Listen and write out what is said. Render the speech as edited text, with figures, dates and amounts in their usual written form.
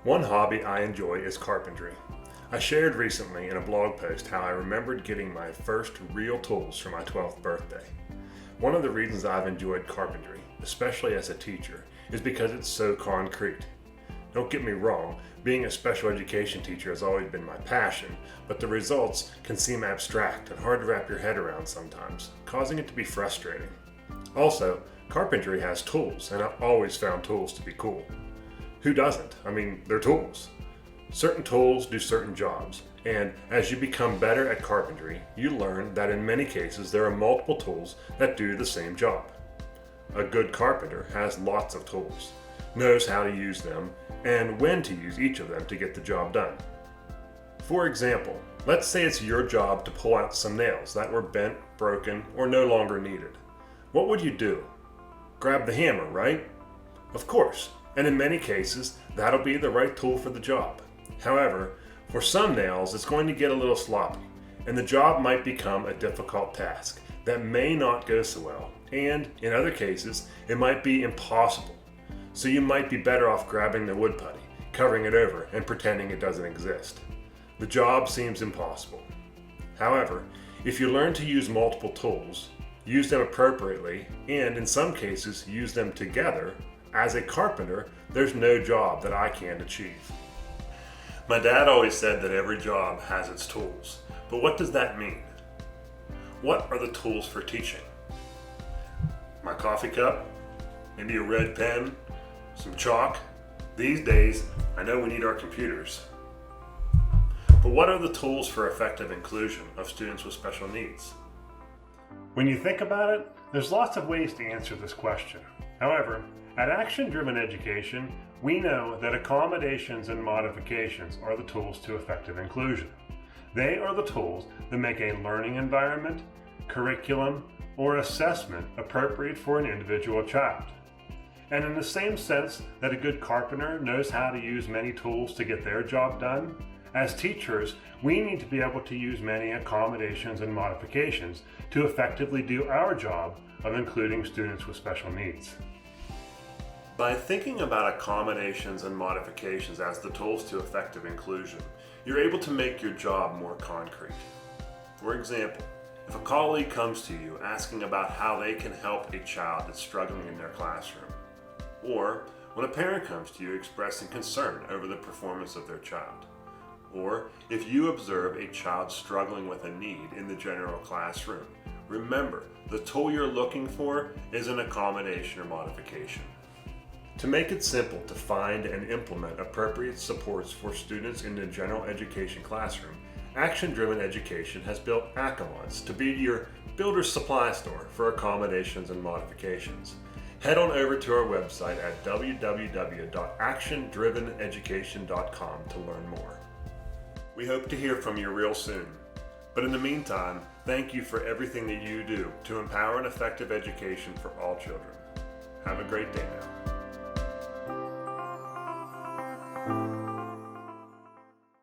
One hobby I enjoy is carpentry. I shared recently in a blog post how I remembered getting my first real tools for my 12th birthday. One of the reasons I've enjoyed carpentry, especially as a teacher, is because it's so concrete. Don't get me wrong, being a special education teacher has always been my passion, but the results can seem abstract and hard to wrap your head around sometimes, causing it to be frustrating. Also, carpentry has tools, and I've always found tools to be cool. Who doesn't? I mean, they're tools. Certain tools do certain jobs, and as you become better at carpentry, you learn that in many cases there are multiple tools that do the same job. A good carpenter has lots of tools, knows how to use them, and when to use each of them to get the job done. For example, let's say it's your job to pull out some nails that were bent, broken, or no longer needed. What would you do? Grab the hammer, right? Of course. And in many cases, that'll be the right tool for the job. However, for some nails, it's going to get a little sloppy, and the job might become a difficult task that may not go so well, and in other cases, it might be impossible. So you might be better off grabbing the wood putty, covering it over, and pretending it doesn't exist. The job seems impossible. However, if you learn to use multiple tools, use them appropriately, and in some cases, use them together, as a carpenter, there's no job that I can't achieve. My dad always said that every job has its tools, but what does that mean? What are the tools for teaching? My coffee cup, maybe a red pen, some chalk. These days, I know we need our computers. But what are the tools for effective inclusion of students with special needs? When you think about it, there's lots of ways to answer this question. However, at Action Driven Education, we know that accommodations and modifications are the tools to effective inclusion. They are the tools that make a learning environment, curriculum, or assessment appropriate for an individual child. And in the same sense that a good carpenter knows how to use many tools to get their job done, as teachers, we need to be able to use many accommodations and modifications to effectively do our job of including students with special needs. By thinking about accommodations and modifications as the tools to effective inclusion, you're able to make your job more concrete. For example, if a colleague comes to you asking about how they can help a child that's struggling in their classroom, or when a parent comes to you expressing concern over the performance of their child, or if you observe a child struggling with a need in the general classroom, remember, the tool you're looking for is an accommodation or modification. To make it simple to find and implement appropriate supports for students in the general education classroom, Action Driven Education has built Accolades to be your builder's supply store for accommodations and modifications. Head on over to our website at www.actiondriveneducation.com to learn more. We hope to hear from you real soon. But in the meantime, thank you for everything that you do to empower an effective education for all children. Have a great day now.